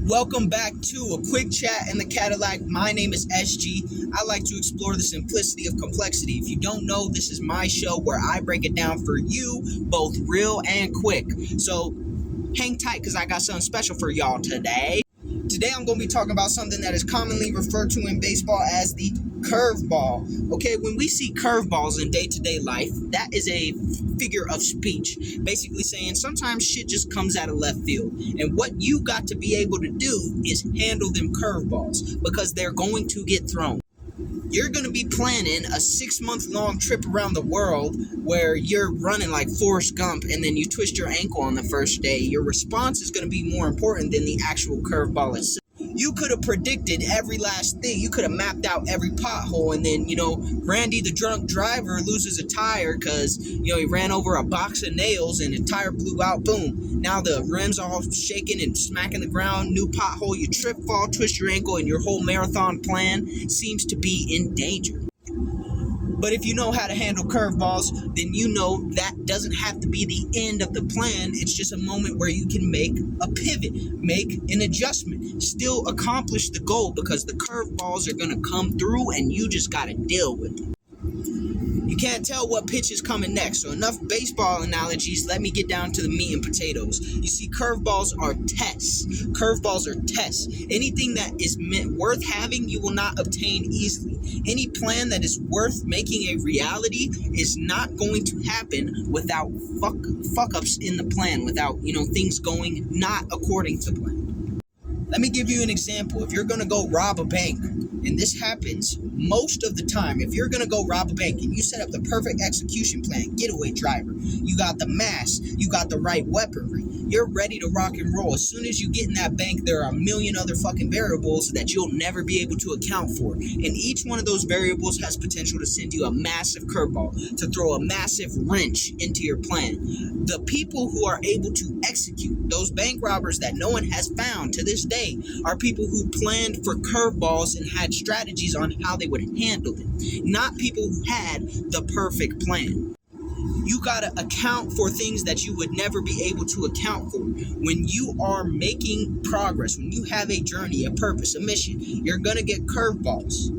Welcome back to a quick chat in the Cadillac. My name is SG. I like to explore the simplicity of complexity. If you don't know, this is my show where I break it down for you, both real and quick. So hang tight because I got something special for y'all today. Today I'm going to be talking about something that is commonly referred to in baseball as the curveball. Okay, when we see curveballs in day-to-day life, that is a figure of speech, basically saying sometimes shit just comes out of left field. And what you got to be able to do is handle them curveballs because they're going to get thrown. You're going to be planning a 6-month-long trip around the world where you're running like Forrest Gump and then you twist your ankle on the first day. Your response is going to be more important than the actual curveball itself. You could have predicted every last thing. You could have mapped out every pothole and then, Randy the drunk driver loses a tire because, he ran over a box of nails and the tire blew out. Boom. Now the rims all shaking and smacking the ground. New pothole. You trip, fall, twist your ankle, and your whole marathon plan seems to be in danger. But if you know how to handle curveballs, then you know that doesn't have to be the end of the plan. It's just a moment where you can make a pivot, make an adjustment, still accomplish the goal because the curveballs are going to come through and you just got to deal with it. You can't tell what pitch is coming next, so enough baseball analogies. Let me get down to the meat and potatoes. You see, curveballs are tests. Curveballs are tests. Anything that is worth having, you will not obtain easily. Any plan that is worth making a reality is not going to happen without fuck-ups in the plan, without, things going not according to plan. Let me give you an example. If you're going to go rob a bank, and this happens most of the time, if you're going to go rob a bank and you set up the perfect execution plan, getaway driver, you got the mask, you got the right weaponry, you're ready to rock and roll. As soon as you get in that bank, there are a million other fucking variables that you'll never be able to account for. And each one of those variables has potential to send you a massive curveball, to throw a massive wrench into your plan. The people who are able to execute, those bank robbers that no one has found to this day, are people who planned for curveballs and had strategies on how they would handle them, not people who had the perfect plan. You got to account for things that you would never be able to account for. When you are making progress, when you have a journey, a purpose, a mission, you're going to get curveballs.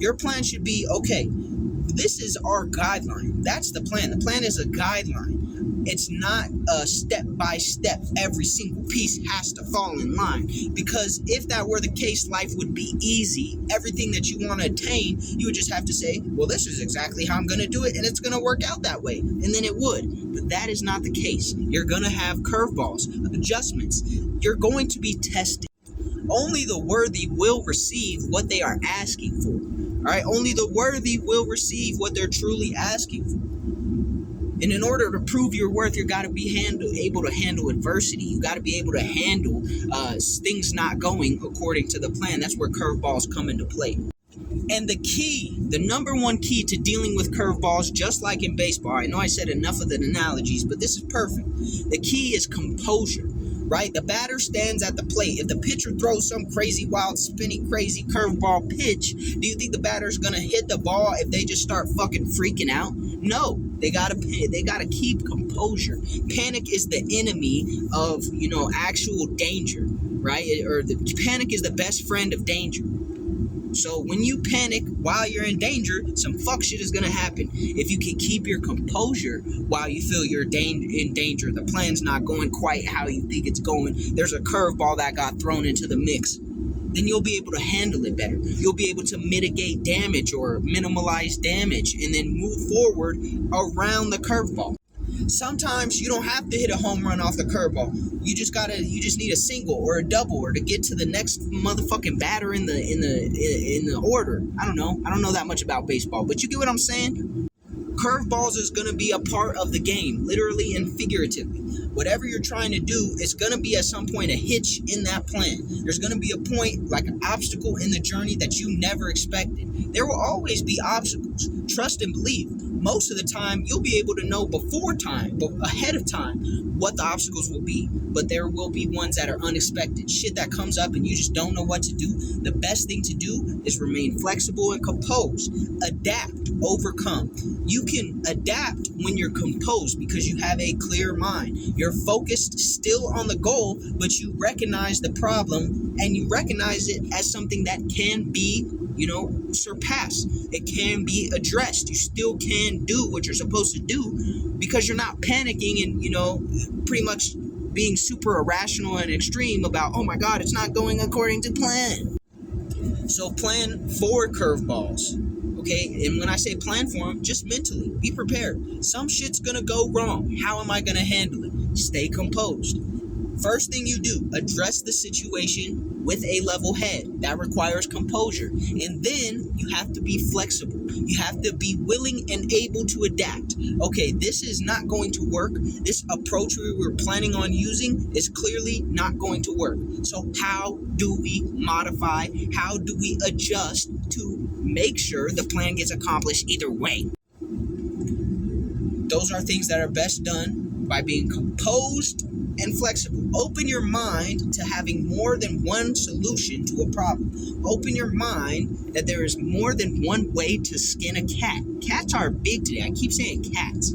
Your plan should be, okay, this is our guideline. That's the plan. The plan is a guideline. It's not a step-by-step. Every single piece has to fall in line. Because if that were the case, life would be easy. Everything that you want to attain, you would just have to say, well, this is exactly how I'm going to do it, and it's going to work out that way. And then it would. But that is not the case. You're going to have curveballs, adjustments. You're going to be tested. Only the worthy will receive what they are asking for. All right? Only the worthy will receive what they're truly asking for. And in order to prove your worth, you got to be able to handle adversity. You got to be able to handle things not going according to the plan. That's where curveballs come into play. And the number one key to dealing with curveballs, just like in baseball, I know I said enough of the analogies, but this is perfect. The key is composure. Right? The batter stands at the plate. If the pitcher throws some crazy, wild, spinny, crazy curveball pitch, do you think the batter's gonna hit the ball if they just start fucking freaking out? No. They gotta keep composure. Panic is the enemy of, actual danger, right? Or panic is the best friend of danger. So when you panic while you're in danger, some fuck shit is going to happen. If you can keep your composure while you feel you're in danger, the plan's not going quite how you think it's going, there's a curveball that got thrown into the mix, then you'll be able to handle it better. You'll be able to mitigate damage or minimize damage and then move forward around the curveball. Sometimes you don't have to hit a home run off the curveball. You just need a single or a double or to get to the next motherfucking batter in the order. I don't know that much about baseball, but you get what I'm saying? Curveballs is going to be a part of the game, literally and figuratively. Whatever you're trying to do, it's going to be at some point a hitch in that plan. There's going to be a point, like an obstacle in the journey that you never expected. There will always be obstacles. Trust and believe. most of the time, you'll be able to know ahead of time, what the obstacles will be. But there will be ones that are unexpected, shit that comes up and you just don't know what to do. The best thing to do is remain flexible and composed. Adapt, overcome. You can adapt when you're composed because you have a clear mind. You're focused still on the goal, but you recognize the problem and you recognize it as something that can be, surpassed. It can be addressed. You still can do what you're supposed to do because you're not panicking and, pretty much being super irrational and extreme about, oh my God, it's not going according to plan. So plan for curveballs. Okay, and when I say plan for them, just mentally, be prepared. Some shit's gonna go wrong. How am I gonna handle it? Stay composed. First thing you do, address the situation with a level head. That requires composure. And then you have to be flexible. You have to be willing and able to adapt. Okay, this is not going to work. This approach we were planning on using is clearly not going to work. So how do we modify? How do we adjust to make sure the plan gets accomplished either way? Those are things that are best done by being composed and flexible. Open your mind to having more than one solution to a problem. Open your mind that there is more than one way to skin a cat. Cats are big today. I keep saying cats.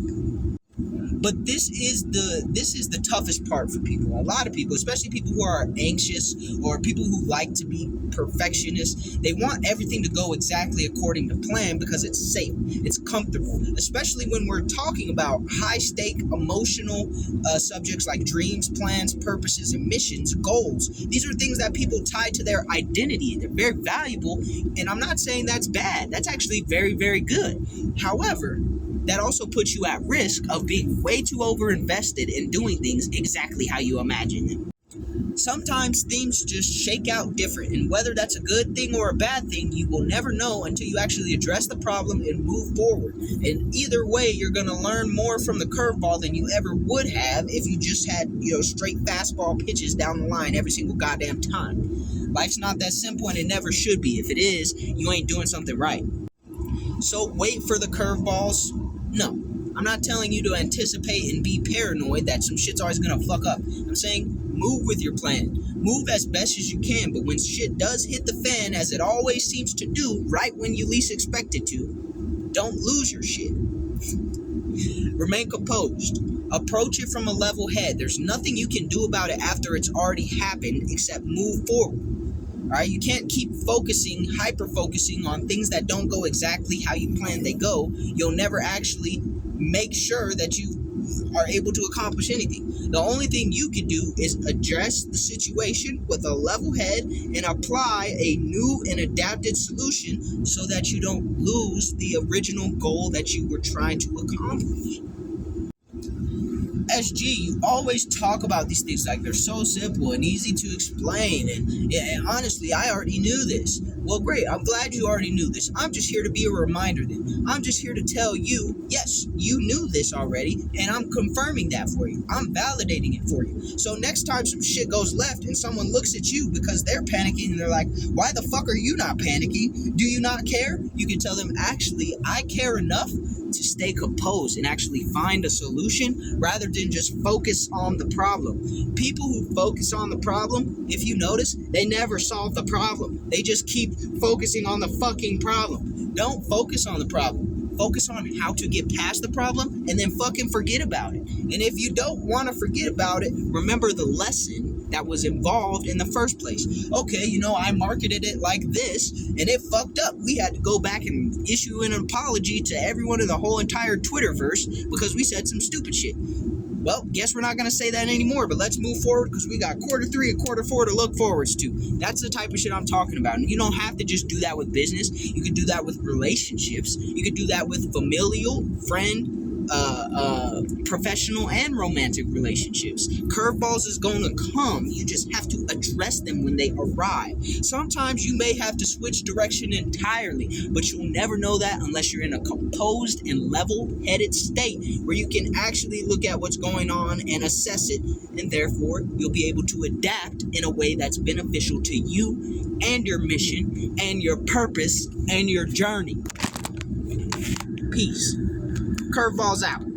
But this is the toughest part for people. A lot of people, especially people who are anxious or people who like to be perfectionists, they want everything to go exactly according to plan because it's safe, it's comfortable. Especially when we're talking about high-stake emotional subjects like dreams, plans, purposes, and missions, goals. These are things that people tie to their identity. They're very valuable, and I'm not saying that's bad. That's actually very, very good. However, that also puts you at risk of being way too over-invested in doing things exactly how you imagine them. Sometimes things just shake out different, and whether that's a good thing or a bad thing, you will never know until you actually address the problem and move forward. And either way, you're going to learn more from the curveball than you ever would have if you just had, straight fastball pitches down the line every single goddamn time. Life's not that simple, and it never should be. If it is, you ain't doing something right. So wait for the curveballs. No, I'm not telling you to anticipate and be paranoid that some shit's always gonna fuck up. I'm saying move with your plan. Move as best as you can, but when shit does hit the fan, as it always seems to do, right when you least expect it to, don't lose your shit. Remain composed. Approach it from a level head. There's nothing you can do about it after it's already happened except move forward. All right, you can't keep hyper-focusing on things that don't go exactly how you planned they go. You'll never actually make sure that you are able to accomplish anything. The only thing you can do is address the situation with a level head and apply a new and adapted solution so that you don't lose the original goal that you were trying to accomplish. SG, you always talk about these things like they're so simple and easy to explain, and honestly, I already knew this. Well, great, I'm glad you already knew this. I'm just here to be a reminder then. I'm just here to tell you, yes, you knew this already, and I'm confirming that for you. I'm validating it for you. So next time some shit goes left and someone looks at you because they're panicking and they're like, why the fuck are you not panicking? Do you not care? You can tell them, actually, I care enough to stay composed and actually find a solution rather than just focus on the problem. People who focus on the problem, if you notice, they never solve the problem. They just keep focusing on the fucking problem. Don't focus on the problem. Focus on how to get past the problem and then fucking forget about it. And if you don't want to forget about it, remember the lesson that was involved in the first place. Okay, I marketed it like this and it fucked up. We had to go back and issue an apology to everyone in the whole entire Twitterverse because we said some stupid shit. Well, guess we're not going to say that anymore, but let's move forward because we got Q3 and Q4 to look forwards to. That's the type of shit I'm talking about. And you don't have to just do that with business. You could do that with relationships. You could do that with familial, friend, professional, and romantic relationships. Curveballs is going to come. You just have to address them when they arrive. Sometimes you may have to switch direction entirely, but you'll never know that unless you're in a composed and level-headed state where you can actually look at what's going on and assess it, and therefore you'll be able to adapt in a way that's beneficial to you and your mission and your purpose and your journey. Peace. Curveballs out.